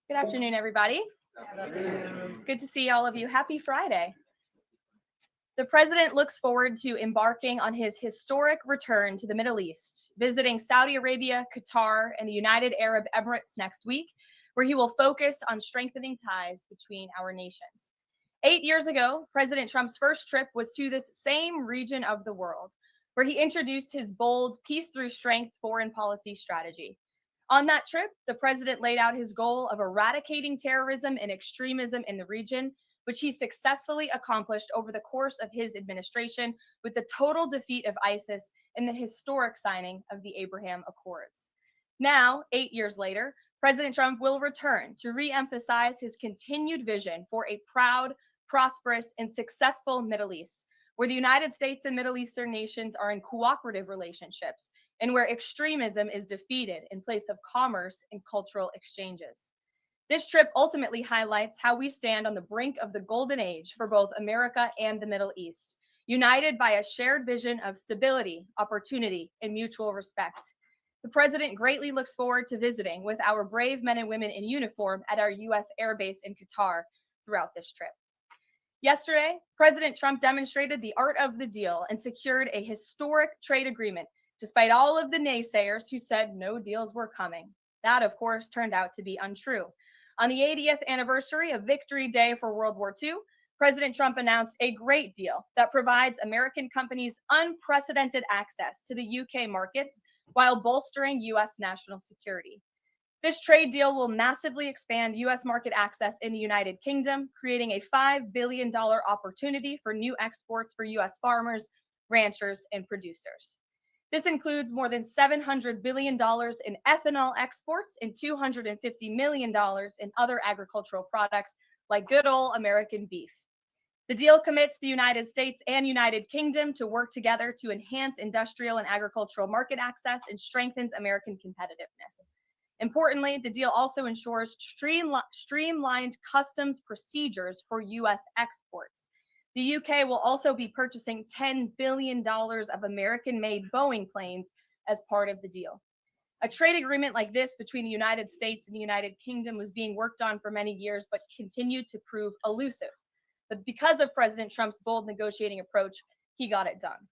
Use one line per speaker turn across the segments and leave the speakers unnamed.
Good afternoon, everybody. Good to see all of you. Happy Friday. The president looks forward to embarking on his historic return to the Middle East, visiting Saudi Arabia, Qatar, and the United Arab Emirates next week, where he will focus on strengthening ties between our nations. 8 years ago, President Trump's first trip was to this same region of the world, where he introduced his bold peace through strength foreign policy strategy. On that trip, the president laid out his goal of eradicating terrorism and extremism in the region, which he successfully accomplished over the course of his administration with the total defeat of ISIS and the historic signing of the Abraham Accords. Now, 8 years later, President Trump will return to re-emphasize his continued vision for a proud, prosperous, and successful Middle East, where the United States and Middle Eastern nations are in cooperative relationships and where extremism is defeated in place of commerce and cultural exchanges. This trip ultimately highlights how we stand on the brink of the golden age for both America and the Middle East, united by a shared vision of stability, opportunity, and mutual respect. The president greatly looks forward to visiting with our brave men and women in uniform at our U.S. Air Base in Qatar throughout this trip. Yesterday, President Trump demonstrated the art of the deal and secured a historic trade agreement, despite all of the naysayers who said no deals were coming. That, of course, turned out to be untrue. On the 80th anniversary of Victory Day for World War II, President Trump announced a great deal that provides American companies unprecedented access to the UK markets while bolstering US national security. This trade deal will massively expand US market access in the United Kingdom, creating a $5 billion opportunity for new exports for US farmers, ranchers, and producers. This includes more than $700 billion in ethanol exports and $250 million in other agricultural products like good old American beef. The deal commits the United States and United Kingdom to work together to enhance industrial and agricultural market access and strengthens American competitiveness. Importantly, the deal also ensures streamlined customs procedures for U.S. exports. The UK will also be purchasing $10 billion of American-made Boeing planes as part of the deal. A trade agreement like this between the United States and the United Kingdom was being worked on for many years, but continued to prove elusive. But because of President Trump's bold negotiating approach, he got it done.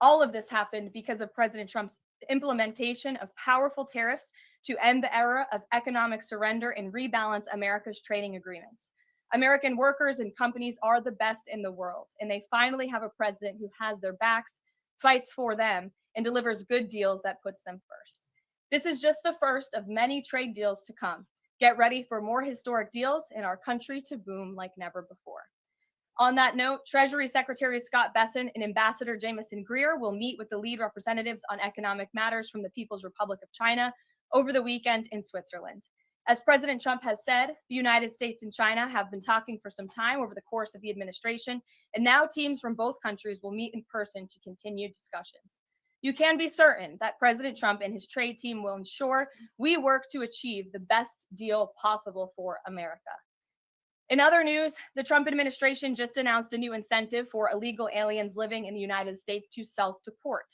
All of this happened because of President Trump's implementation of powerful tariffs to end the era of economic surrender and rebalance America's trading agreements. American workers and companies are the best in the world, and they finally have a president who has their backs, fights for them, and delivers good deals that puts them first. This is just the first of many trade deals to come. Get ready for more historic deals and our country to boom like never before. On that note, Treasury Secretary Scott Bessent and Ambassador Jamieson Greer will meet with the lead representatives on economic matters from the People's Republic of China over the weekend in Switzerland. As President Trump has said, the United States and China have been talking for some time over the course of the administration, and now teams from both countries will meet in person to continue discussions. You can be certain that President Trump and his trade team will ensure we work to achieve the best deal possible for America. In other news, the Trump administration just announced a new incentive for illegal aliens living in the United States to self-deport.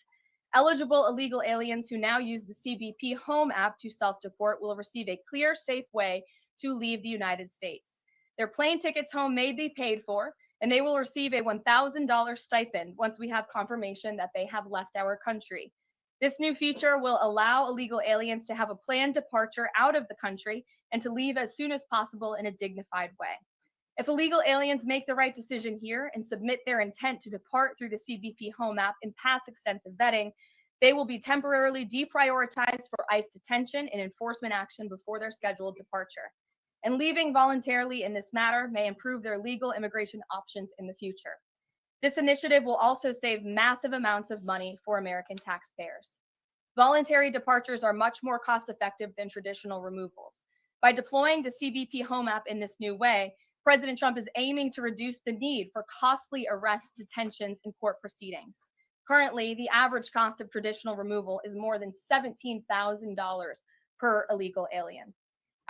Eligible illegal aliens who now use the CBP Home app to self-deport will receive a clear, safe way to leave the United States. Their plane tickets home may be paid for, and they will receive a $1,000 stipend once we have confirmation that they have left our country. This new feature will allow illegal aliens to have a planned departure out of the country and to leave as soon as possible in a dignified way. If illegal aliens make the right decision here and submit their intent to depart through the CBP Home app and pass extensive vetting, they will be temporarily deprioritized for ICE detention and enforcement action before their scheduled departure. And leaving voluntarily in this matter may improve their legal immigration options in the future. This initiative will also save massive amounts of money for American taxpayers. Voluntary departures are much more cost-effective than traditional removals. By deploying the CBP Home app in this new way, President Trump is aiming to reduce the need for costly arrests, detentions, and court proceedings. Currently, the average cost of traditional removal is more than $17,000 per illegal alien.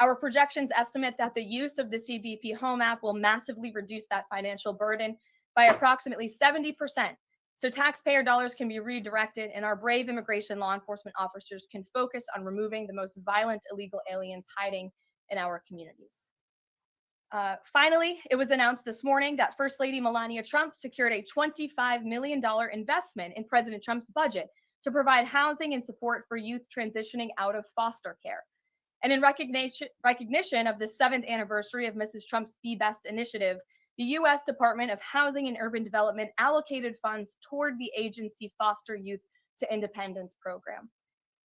Our projections estimate that the use of the CBP Home app will massively reduce that financial burden by approximately 70% so taxpayer dollars can be redirected and our brave immigration law enforcement officers can focus on removing the most violent illegal aliens hiding in our communities. Finally, it was announced this morning that First Lady Melania Trump secured a $25 million investment in President Trump's budget to provide housing and support for youth transitioning out of foster care. And in recognition of the 7th anniversary of Mrs. Trump's Be Best initiative, the U.S. Department of Housing and Urban Development allocated funds toward the agency Foster Youth to Independence program.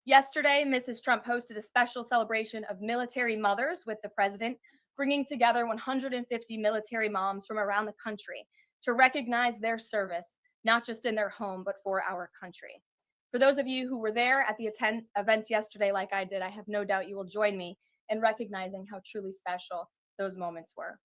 Yesterday, Mrs. Trump hosted a special celebration of military mothers with the president, bringing together 150 military moms from around the country to recognize their service, not just in their home, but for our country. For those of you who were there at the events yesterday, like I did, I have no doubt you will join me in recognizing how truly special those moments were.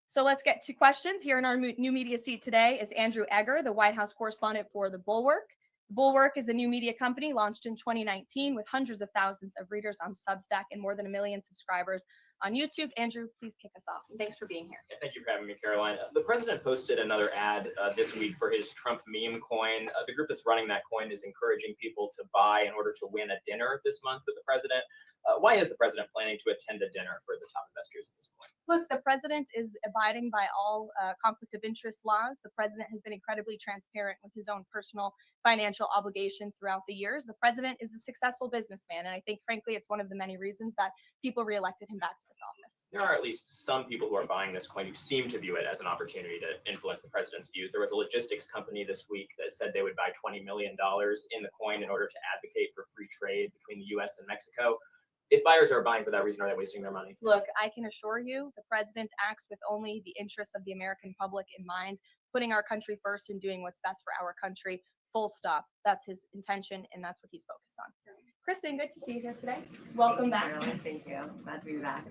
So let's get to questions. Here in our new media seat today is Andrew Egger, the White House correspondent for The Bulwark. The Bulwark is a new media company launched in 2019 with hundreds of thousands of readers on Substack and more than 1 million subscribers on YouTube. Andrew, please kick us off. Thanks for being here.
Yeah, thank you for having me, Caroline. The president posted another ad this week for his Trump meme coin. The group that's running that coin is encouraging people to buy in order to win a dinner this month with the president. Why is the president planning to attend a dinner for the top investors at this point?
Look, the president is abiding by all conflict of interest laws. The president has been incredibly transparent with his own personal financial obligations throughout the years. The president is a successful businessman, and I think, frankly, it's one of the many reasons that people reelected him back to this office.
There are at least some people who are buying this coin who seem to view it as an opportunity to influence the president's views. There was a logistics company this week that said they would buy $20 million in the coin in order to advocate for free trade between the U.S. and Mexico. If buyers are buying for that reason, are they wasting their money?
Look, I can assure you the president acts with only the interests of the American public in mind, putting our country first and doing what's best for our country, full stop. That's his intention, and that's what he's focused on. Kristen, good to see you here today. Welcome back.
Caroline, thank you. Glad to be back.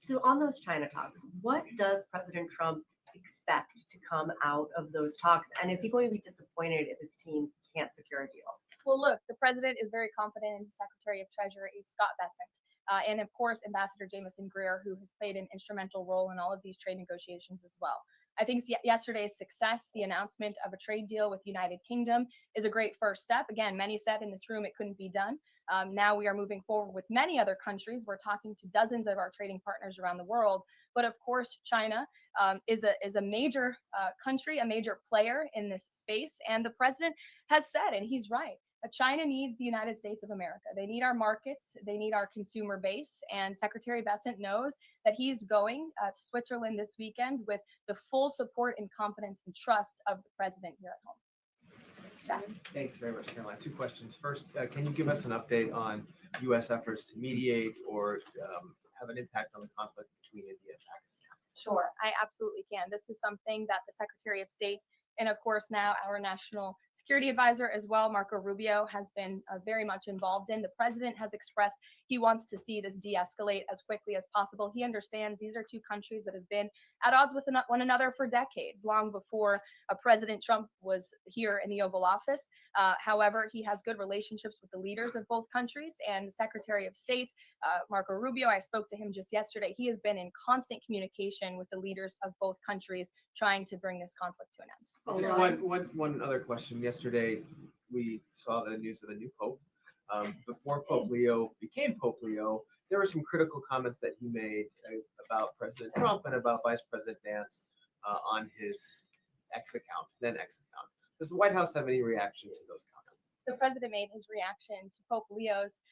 So on those China talks, what does President Trump expect to come out of those talks? And is he going to be disappointed if his team can't secure a deal?
Well, look, the president is very confident in Secretary of Treasury Scott Bessent, and of course, Ambassador Jamieson Greer, who has played an instrumental role in all of these trade negotiations as well. I think yesterday's success, the announcement of a trade deal with the United Kingdom, is a great first step. Again, many said in this room it couldn't be done. Now we are moving forward with many other countries. We're talking to dozens of our trading partners around the world. But of course, China is a major country, a major player in this space. And the president has said, and he's right, that China needs the United States of America. They need our markets. They need our consumer base. And Secretary Bessent knows that he's going to Switzerland this weekend with the full support and confidence and trust of the president here at home. Jack?
Thanks very much, Caroline. 2 questions. First, can you give us an update on U.S. efforts to mediate or have an impact on the conflict between India and Pakistan?
Sure, I absolutely can. This is something that the Secretary of State and, of course, now our National Security Advisor as well, Marco Rubio, has been very much involved in. The president has expressed he wants to see this de-escalate as quickly as possible. He understands these are 2 countries that have been at odds with one another for decades, long before President Trump was here in the Oval Office. However, he has good relationships with the leaders of both countries, and the Secretary of State, Marco Rubio, I spoke to him just yesterday. He has been in constant communication with the leaders of both countries, trying to bring this conflict to an end.
Just one other question. Yesterday, we saw the news of the new Pope. Before Pope Leo became Pope Leo, there were some critical comments that he made about President Trump and about Vice President Vance on his then ex account. Does the White House have any reaction to those comments?
The president made his reaction to Pope Leo's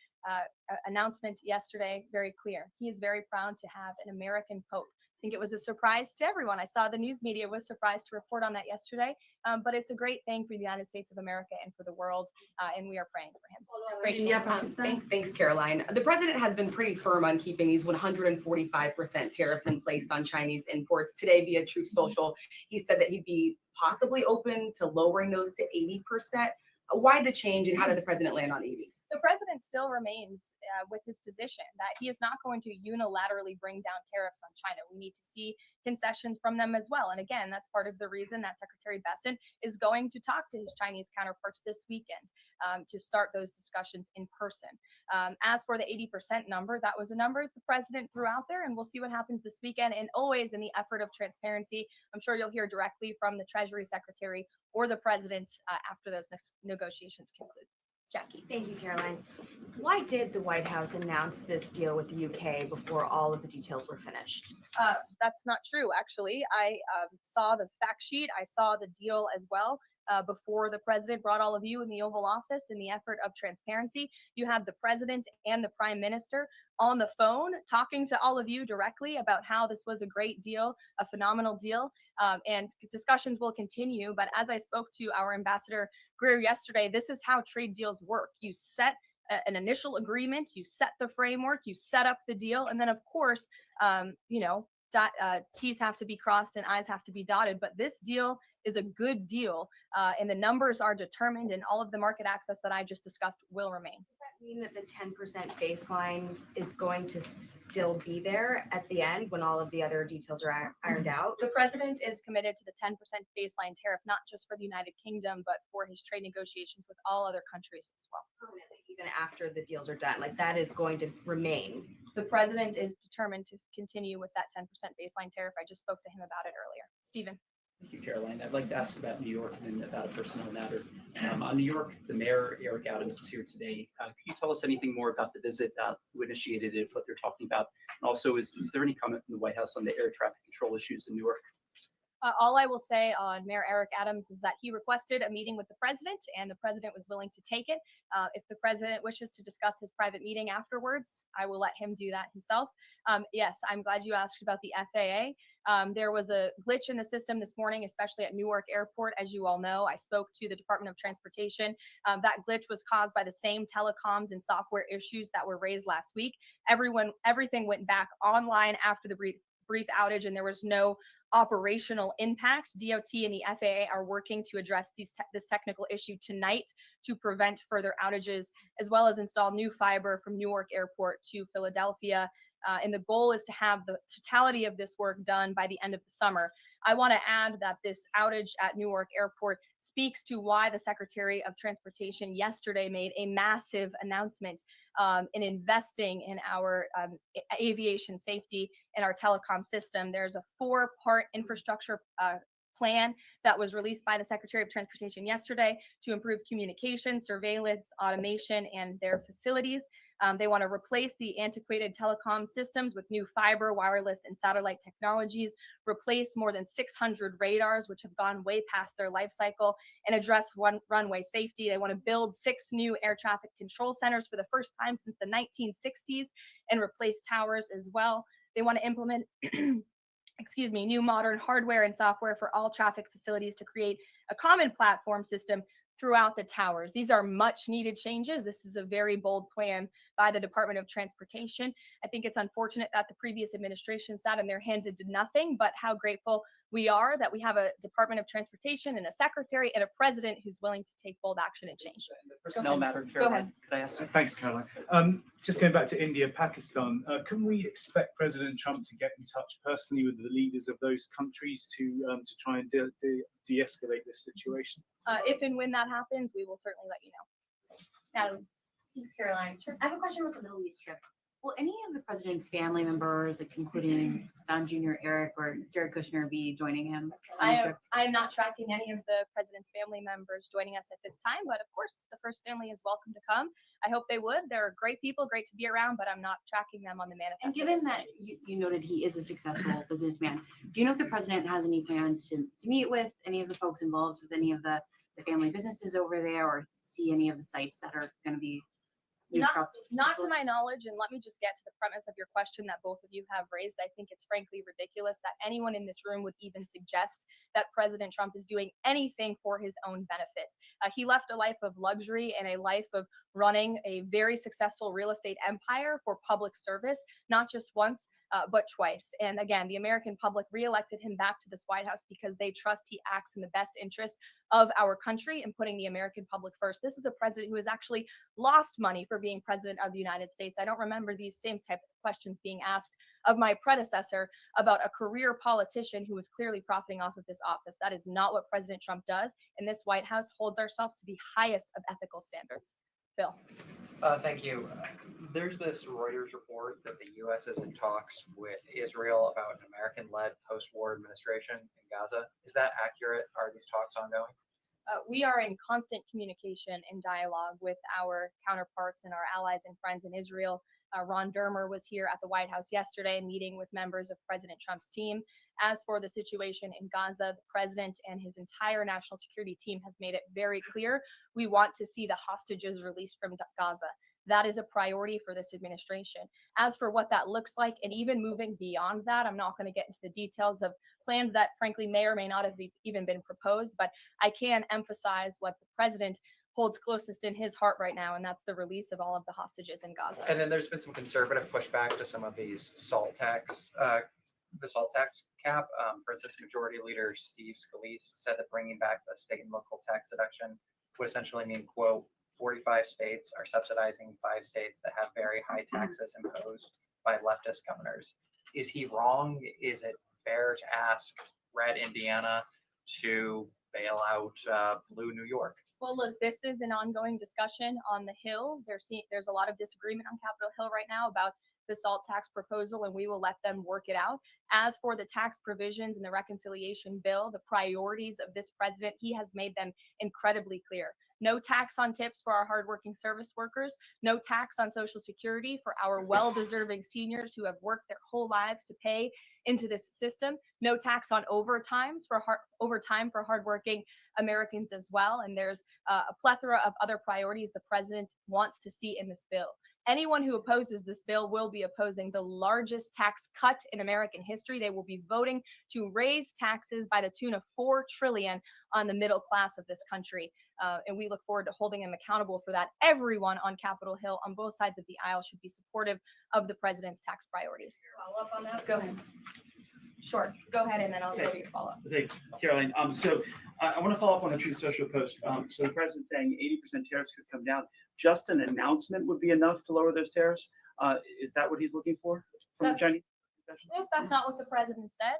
announcement yesterday very clear. He is very proud to have an American Pope. I think it was a surprise to everyone. I saw the news media was surprised to report on that yesterday, but it's a great thing for the United States of America and for the world, and we are praying for him.
Thanks, Caroline. The president has been pretty firm on keeping these 145% tariffs in place on Chinese imports. Today, via Truth Social, he said that he'd be possibly open to lowering those to 80%. Why the change, and how did the president land on 80?
The president still remains with his position that he is not going to unilaterally bring down tariffs on China. We need to see concessions from them as well. And again, that's part of the reason that Secretary Bessent is going to talk to his Chinese counterparts this weekend to start those discussions in person. As for the 80% number, that was a number the president threw out there, and we'll see what happens this weekend. And always in the effort of transparency, I'm sure you'll hear directly from the Treasury Secretary or the president after those next negotiations conclude. Jackie.
Thank you, Caroline. Why did the White House announce this deal with the UK before all of the details were finished?
That's not true, actually. I saw the fact sheet. I saw the deal as well before the president brought all of you in the Oval Office in the effort of transparency. You had the president and the prime minister on the phone talking to all of you directly about how this was a great deal, a phenomenal deal, and discussions will continue. But as I spoke to our ambassador Greer yesterday, this is how trade deals work. You set an initial agreement, you set the framework, you set up the deal, and then of course, T's have to be crossed and I's have to be dotted. But this deal is a good deal, and the numbers are determined, and all of the market access that I just discussed will remain.
Does that mean that the 10% baseline is going to still be there at the end when all of the other details are ironed out?
The president is committed to the 10% baseline tariff, not just for the United Kingdom, but for his trade negotiations with all other countries as well.
Permanently, even after the deals are done, like that is going to remain.
The president is determined to continue with that 10% baseline tariff. I just spoke to him about it earlier. Stephen.
Thank you, Caroline. I'd like to ask about New York and about a personal matter. On New York, the mayor, Eric Adams, is here today. Could you tell us anything more about the visit, who initiated it, what they're talking about? And also, is there any comment from the White House on the air traffic control issues in Newark?
All I will say on Mayor Eric Adams is that he requested a meeting with the president, and the president was willing to take it. If the president wishes to discuss his private meeting afterwards, I will let him do that himself. Yes, I'm glad you asked about the FAA. There was a glitch in the system this morning, especially at Newark Airport. As you all know, I spoke to the Department of Transportation. That glitch was caused by the same telecoms and software issues that were raised last week. Everything went back online after the brief outage, and there was no operational impact. DOT and the FAA are working to address this technical issue tonight to prevent further outages, as well as install new fiber from Newark Airport to Philadelphia. And the goal is to have the totality of this work done by the end of the summer. I want to add that this outage at Newark Airport speaks to why the Secretary of Transportation yesterday made a massive announcement in investing in our aviation safety and our telecom system. There's a 4-part infrastructure plan that was released by the Secretary of Transportation yesterday to improve communication, surveillance, automation, and their facilities. They want to replace the antiquated telecom systems with new fiber, wireless, and satellite technologies, replace more than 600 radars, which have gone way past their life cycle, and address runway safety. They want to build 6 new air traffic control centers for the first time since the 1960s and replace towers as well. They want to implement new modern hardware and software for all traffic facilities to create a common platform system throughout the towers. These are much needed changes. This is a very bold plan by the Department of Transportation. I think it's unfortunate that the previous administration sat on their hands and did nothing, but how grateful we are that we have a Department of Transportation and a secretary and a president who's willing to take bold action and change.
The personnel matter,
ahead.
Caroline, could I ask?
Thanks, Caroline. Just going back to India, Pakistan, can we expect President Trump to get in touch personally with the leaders of those countries to try and de-escalate this situation?
If and when that happens, we will certainly let you know. Natalie.
Thanks, Caroline. I have a question about the Middle East trip. Will any of the president's family members, like including Don Jr., Eric, or Jared Kushner, be joining him on the trip?
I am not tracking any of the president's family members joining us at this time, but of course, the first family is welcome to come. I hope they would. They're great people, great to be around, but I'm not tracking them on the manifest.
And given that you noted he is a successful businessman, do you know if the president has any plans to meet with any of the folks involved with any of the family businesses over there, or see any of the sites that are going to be
Not to my knowledge, and let me just get to the premise of your question that both of you have raised. I think it's frankly ridiculous that anyone in this room would even suggest that President Trump is doing anything for his own benefit. He left a life of luxury and a life of running a very successful real estate empire for public service, not just once, but twice. And again, the American public reelected him back to this White House because they trust he acts in the best interest of our country and putting the American public first. This is a president who has actually lost money for being president of the United States. I don't remember these same type of questions being asked of my predecessor about a career politician who was clearly profiting off of this office. That is not what President Trump does, and this White House holds ourselves to the highest of ethical standards. Phil.
Thank you. There's this Reuters report that the U.S. is in talks with Israel about an American-led post-war administration in Gaza. Is that accurate? Are these talks ongoing?
We are in constant communication and dialogue with our counterparts and our allies and friends in Israel. Ron Dermer was here at the White House yesterday meeting with members of President Trump's team. As for the situation in Gaza, the president and his entire national security team have made it very clear we want to see the hostages released from Gaza. That is a priority for this administration. As for what that looks like, and even moving beyond that, I'm not going to get into the details of plans that frankly may or may not have even been proposed, but I can emphasize what the president holds closest in his heart right now, and that's the release of all of the hostages in Gaza.
And then there's been some conservative pushback to some of these salt tax, the salt tax cap. For instance, Majority Leader Steve Scalise said that bringing back the state and local tax deduction would essentially mean, quote, 45 states are subsidizing 5 states that have very high taxes imposed by leftist governors. Is he wrong? Is it fair to ask red Indiana to bail out blue New York?
Well, look, this is an ongoing discussion on the Hill. There's a lot of disagreement on Capitol Hill right now about the SALT tax proposal, and we will let them work it out. As for the tax provisions in the reconciliation bill, the priorities of this president, he has made them incredibly clear. No tax on tips for our hardworking service workers, no tax on Social Security for our well-deserving seniors who have worked their whole lives to pay into this system, no tax on overtime for hardworking Americans as well. And there's a plethora of other priorities the president wants to see in this bill. Anyone who opposes this bill will be opposing the largest tax cut in American history. They will be voting to raise taxes by the tune of $4 trillion on the middle class of this country. And we look forward to holding them accountable for that. Everyone on Capitol Hill on both sides of the aisle should be supportive of the president's tax priorities.
Follow up on that?
Go ahead. Sure. Go ahead, and then I'll go to your follow-up.
Thanks, Caroline. So I want to follow up on the Truth Social post. So the president's saying 80% tariffs could come down. Just an announcement would be enough to lower those tariffs. Is that what he's looking for from the Chinese?
That's not what the president said.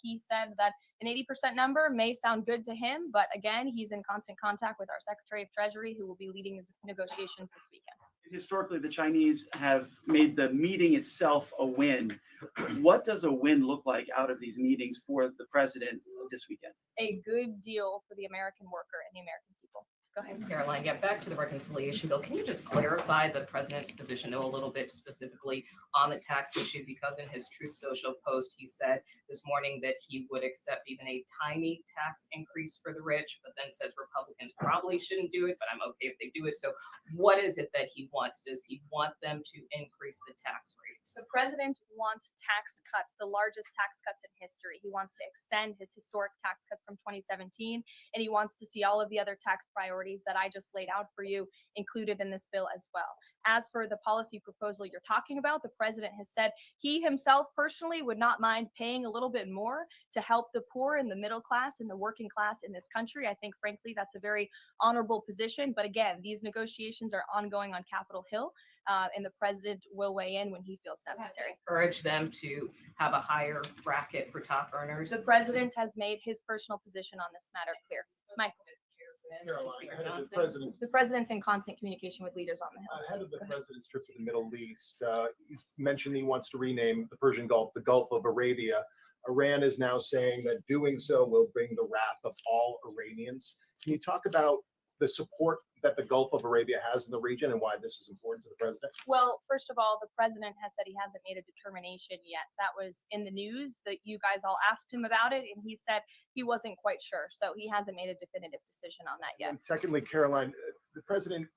He said that an 80% number may sound good to him, but again, he's in constant contact with our Secretary of Treasury, who will be leading his negotiations this weekend.
Historically, the Chinese have made the meeting itself a win. What does a win look like out of these meetings for the president this weekend?
A good deal for the American worker and the American people. Go ahead.
Thanks, Caroline. Yeah, back to the reconciliation bill. Can you just clarify the president's position a little bit specifically on the tax issue? Because in his Truth Social post, he said this morning that he would accept even a tiny tax increase for the rich, but then says Republicans probably shouldn't do it, but I'm okay if they do it. So what is it that he wants? Does he want them to increase the tax rates?
The president wants tax cuts, the largest tax cuts in history. He wants to extend his historic tax cuts from 2017, and he wants to see all of the other tax priorities that I just laid out for you included in this bill as well. As for the policy proposal you're talking about, the president has said he himself personally would not mind paying a little bit more to help the poor and the middle class and the working class in this country. I think, frankly, that's a very honorable position. But again, these negotiations are ongoing on Capitol Hill, and the president will weigh in when he feels necessary.
Urge them to have a higher bracket for top earners.
The president has made his personal position on this matter clear. Michael. The president's in constant communication with leaders on the Hill.
Ahead of the president's trip to the Middle East, he's mentioned he wants to rename the Persian Gulf the Gulf of Arabia. Iran is now saying that doing so will bring the wrath of all Iranians. Can you talk about the support that the Gulf of Arabia has in the region and why this is important to the president?
Well, first of all, the president has said he hasn't made a determination yet. That was in the news that you guys all asked him about it, and he said he wasn't quite sure. So he hasn't made a definitive decision on that yet.
And secondly, Caroline, the president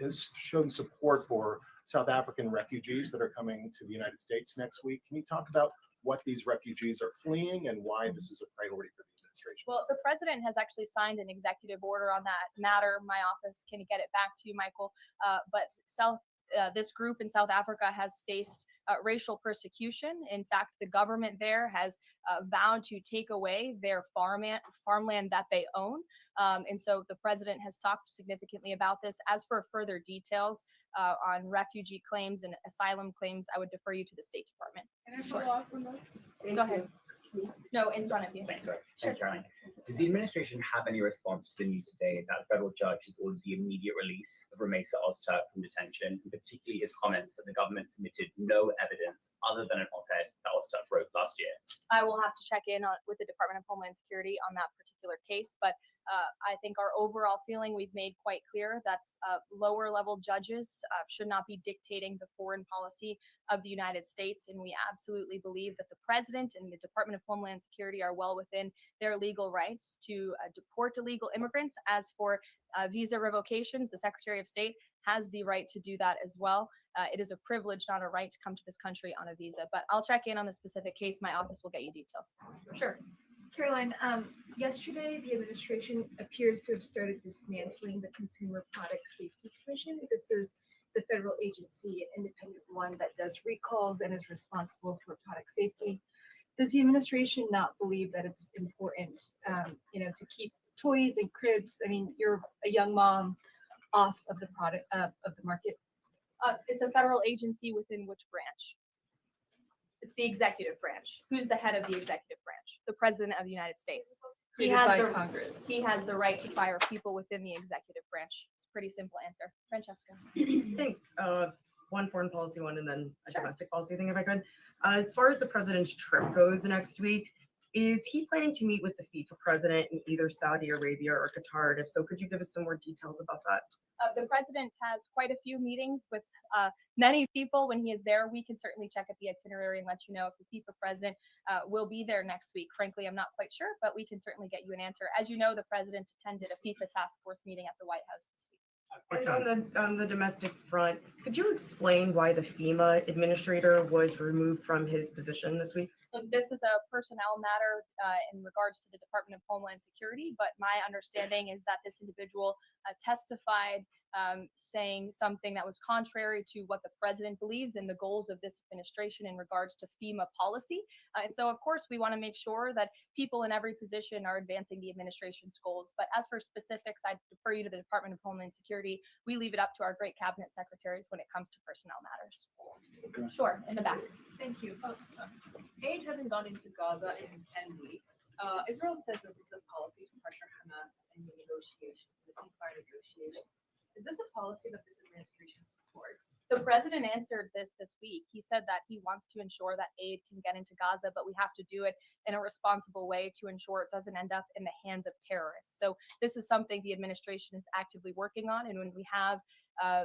has shown support for South African refugees that are coming to the United States next week. Can you talk about what these refugees are fleeing and why this is a priority for the administration?
Well, the president has actually signed an executive order on that matter. My office can get it back to you, Michael. But South this group in South Africa has faced racial persecution. In fact, the government there has vowed to take away their farmland that they own. And so the president has talked significantly about this. As for further details on refugee claims and asylum claims, I would defer you to the State Department.
Can I follow up on that?
Go ahead. No, in front of you.
Thanks, sorry. Thanks, Caroline. Does the administration have any response to the news today that a federal judge has ordered the immediate release of Ramesa Ozturk from detention, and particularly his comments that the government submitted no evidence other than an op-ed that Ozturk wrote last year?
I will have to check in with the Department of Homeland Security on that particular case, but I think our overall feeling we've made quite clear that lower level judges should not be dictating the foreign policy of the United States. And we absolutely believe that the president and the Department of Homeland Security are well within their legal rights to deport illegal immigrants. As for visa revocations, the Secretary of State has the right to do that as well. It is a privilege, not a right, to come to this country on a visa. But I'll check in on the specific case. My office will get you details. Sure.
Caroline, yesterday the administration appears to have started dismantling the Consumer Product Safety Commission. This is the federal agency, an independent one that does recalls and is responsible for product safety. Does the administration not believe that it's important, to keep toys and cribs? I mean, you're a young mom, off of the product of the market.
It's a federal agency within which branch? It's the executive branch. Who's the head of the executive branch? The President of the United States. He
Created
has
by
the
Congress.
He has the right to fire people within the executive branch. It's a pretty simple answer. Francesca.
Thanks. One foreign policy one and then a domestic policy thing, if I could. As far as the president's trip goes next week, is he planning to meet with the FIFA president in either Saudi Arabia or Qatar? And if so, could you give us some more details about that?
The president has quite a few meetings with many people when he is there. We can certainly check at the itinerary and let you know if the FIFA president will be there next week. Frankly, I'm not quite sure, but we can certainly get you an answer. As you know, the president attended a FIFA task force meeting at the White House this week.
And on the domestic front, could you explain why the FEMA administrator was removed from his position this week?
Look, this is a personnel matter in regards to the Department of Homeland Security, but my understanding is that this individual testified saying something that was contrary to what the president believes in the goals of this administration in regards to FEMA policy. And so, of course, we want to make sure that people in every position are advancing the administration's goals. But as for specifics, I defer you to the Department of Homeland Security. We leave it up to our great cabinet secretaries when it comes to personnel matters. Sure, in the back.
Thank you. Aid hasn't gone into Gaza in 10 weeks. Israel says that this is a policy to pressure Hamas in the negotiations, the ceasefire negotiations. Is this a policy that this administration supports?
The president answered this week. He said that he wants to ensure that aid can get into Gaza, but we have to do it in a responsible way to ensure it doesn't end up in the hands of terrorists. So this is something the administration is actively working on. And when we have a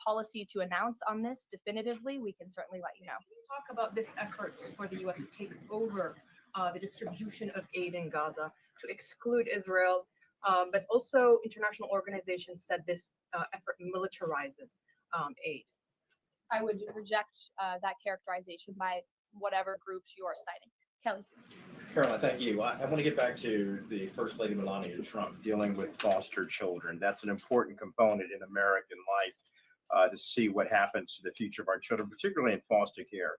policy to announce on this definitively, we can certainly let you know.
Can you talk about this effort for the U.S. to take over the distribution of aid in Gaza, to exclude Israel, but also international organizations said this effort militarizes aid?
I would reject that characterization by whatever groups you are citing. Kelly.
Caroline, thank you. I want to get back to the First Lady Melania Trump dealing with foster children. That's an important component in American life to see what happens to the future of our children, particularly in foster care.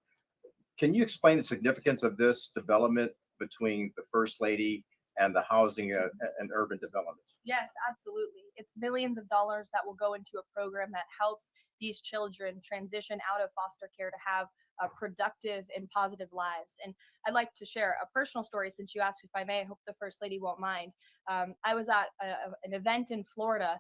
Can you explain the significance of this development between the First Lady and the Housing and Urban Development?
Yes, absolutely. It's millions of dollars that will go into a program that helps these children transition out of foster care to have productive and positive lives. And I'd like to share a personal story since you asked if I may. I hope the First Lady won't mind. I was at an event in Florida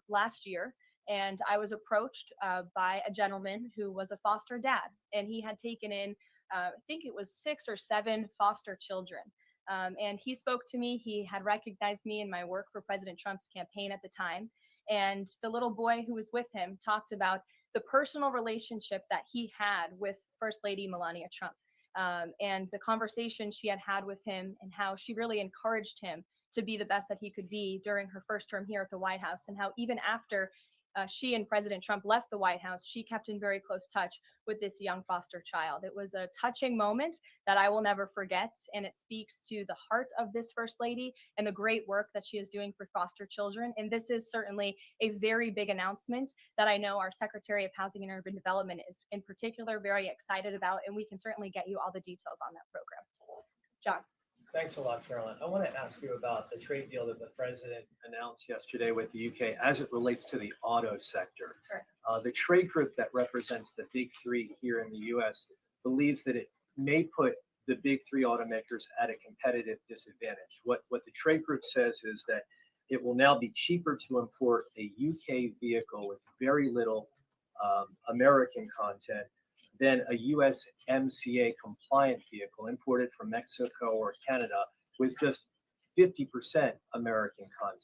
last year, and I was approached by a gentleman who was a foster dad, and he had taken in, I think it was 6 or 7 foster children. And he spoke to me. He had recognized me in my work for President Trump's campaign at the time. And the little boy who was with him talked about the personal relationship that he had with First Lady Melania Trump, and the conversation she had with him, and how she really encouraged him to be the best that he could be during her first term here at the White House, and how even after she and President Trump left the White House, she kept in very close touch with this young foster child. It was a touching moment that I will never forget, and it speaks to the heart of this First Lady and the great work that she is doing for foster children. And this is certainly a very big announcement that I know our Secretary of Housing and Urban Development is in particular very excited about, and we can certainly get you all the details on that program. John.
Thanks a lot, Caroline. I want to ask you about the trade deal that the president announced yesterday with the UK as it relates to the auto sector.
Sure.
The trade group that represents the big three here in the US believes that it may put the big three automakers at a competitive disadvantage. What the trade group says is that it will now be cheaper to import a UK vehicle with very little American content than a USMCA compliant vehicle imported from Mexico or Canada with just 50% American content.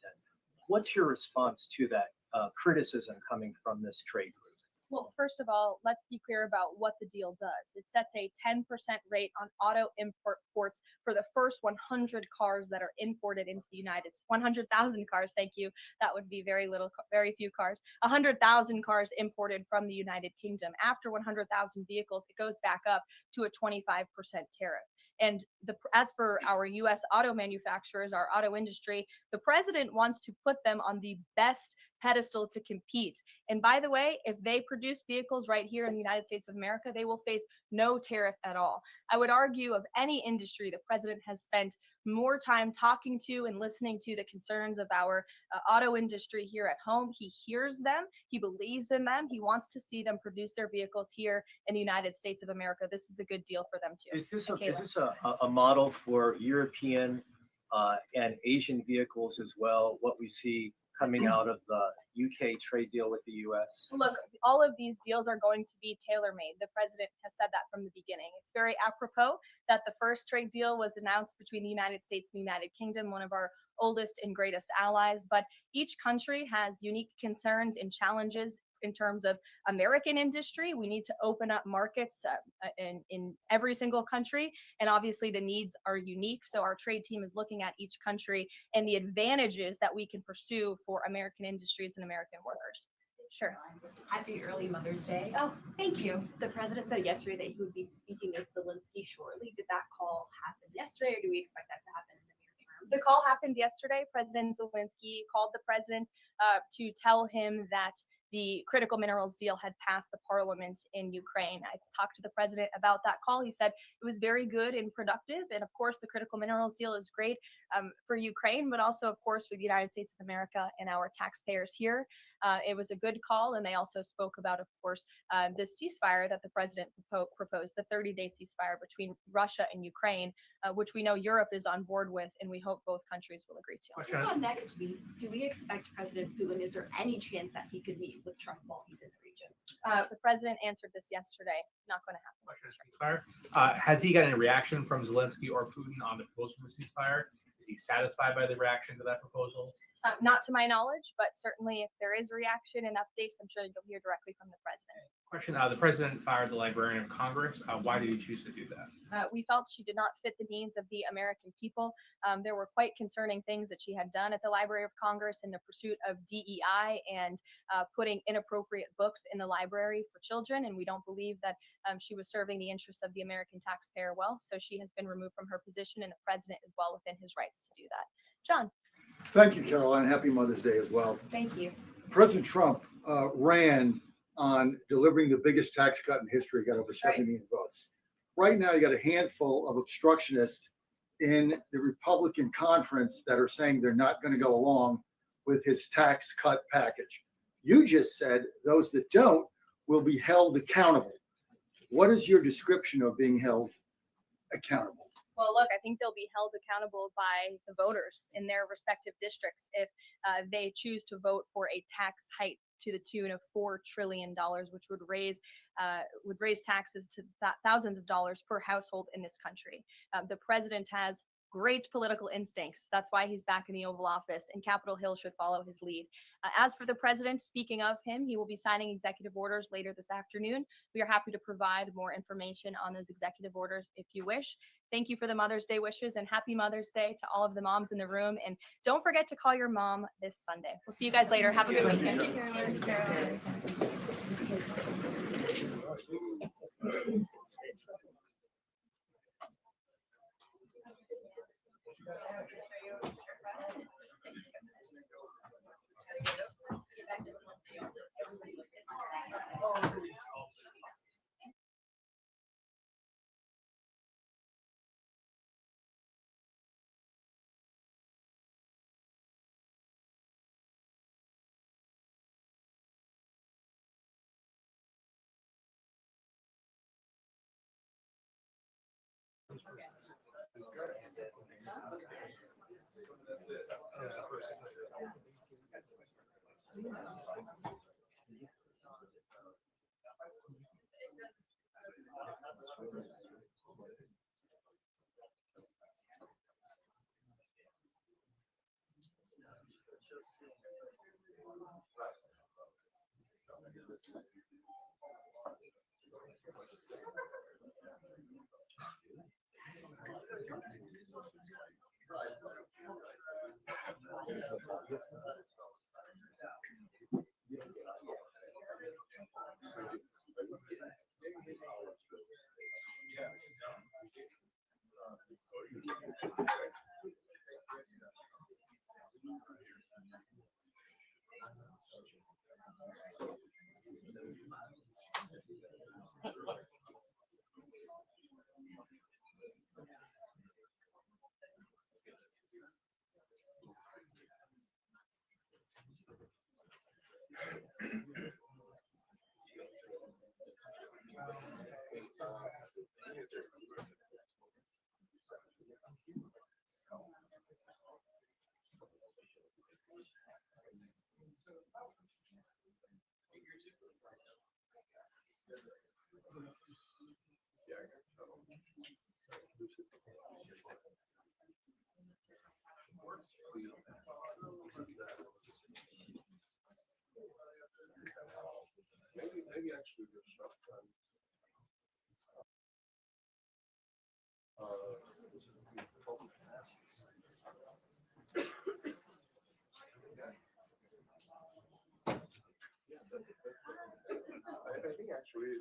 What's your response to that criticism coming from this trade group?
Well, first of all, let's be clear about what the deal does. It sets a 10% rate on auto imports for the first 100 cars that are imported into the United States. 100,000 cars, thank you. That would be very few cars. 100,000 cars imported from the United Kingdom. After 100,000 vehicles, it goes back up to a 25% tariff. And as for our U.S. auto manufacturers, our auto industry, the president wants to put them on the best pedestal to compete. And by the way, if they produce vehicles right here in the United States of America, they will face no tariff at all. I would argue of any industry, the president has spent more time talking to and listening to the concerns of our auto industry here at home. He hears them. He believes in them. He wants to see them produce their vehicles here in the United States of America. This is a good deal for them too.
Is this a model for European and Asian vehicles as well, what we see coming out of the UK trade deal with the US?
Look, all of these deals are going to be tailor-made. The president has said that from the beginning. It's very apropos that the first trade deal was announced between the United States and the United Kingdom, one of our oldest and greatest allies. But each country has unique concerns and challenges in terms of American industry. We need to open up markets in every single country. And obviously the needs are unique. So our trade team is looking at each country and the advantages that we can pursue for American industries and American workers. Sure.
Happy early Mother's Day. Oh, thank you. The president said yesterday that he would be speaking with Zelensky shortly. Did that call happen yesterday, or do we expect that to happen in the near term?
The call happened yesterday. President Zelensky called the president to tell him that the critical minerals deal had passed the parliament in Ukraine. I talked to the president about that call. He said it was very good and productive. And of course, the critical minerals deal is great for Ukraine, but also, of course, for the United States of America and our taxpayers here. It was a good call. And they also spoke about, of course, the ceasefire that the president proposed, the 30-day ceasefire between Russia and Ukraine, which we know Europe is on board with, and we hope both countries will agree to.
Just on next week, do we expect President Putin, is there any chance that he could meet with Trump while he's in the region?
The president answered this yesterday. Not going to happen.
Ceasefire. Has he got any reaction from Zelensky or Putin on the proposal for ceasefire? Is he satisfied by the reaction to that proposal?
Not to my knowledge, but certainly if there is a reaction and updates, I'm sure you'll hear directly from the president.
Question, the president fired the Librarian of Congress. Why did he choose to do that?
We felt she did not fit the needs of the American people. There were quite concerning things that she had done at the Library of Congress in the pursuit of DEI and putting inappropriate books in the library for children. And we don't believe that she was serving the interests of the American taxpayer well. So she has been removed from her position, and the president is well within his rights to do that. John.
Thank you, Caroline. Happy Mother's Day as well.
Thank you.
President Trump ran on delivering the biggest tax cut in history, got over 70 million votes. Right now, you got a handful of obstructionists in the Republican conference that are saying they're not going to go along with his tax cut package. You just said those that don't will be held accountable. What is your description of being held accountable?
Well, look, I think they'll be held accountable by the voters in their respective districts if they choose to vote for a tax hike to the tune of $4 trillion, which would raise taxes to thousands of dollars per household in this country. The president has great political instincts. That's why he's back in the Oval Office, and Capitol Hill should follow his lead. As for the president, speaking of him, he will be signing executive orders later this afternoon. We are happy to provide more information on those executive orders if you wish. Thank you for the Mother's Day wishes, and happy Mother's Day to all of the moms in the room. And don't forget to call your mom this Sunday. We'll see you guys later. Have a good weekend.
Maybe actually just shut down. I think actually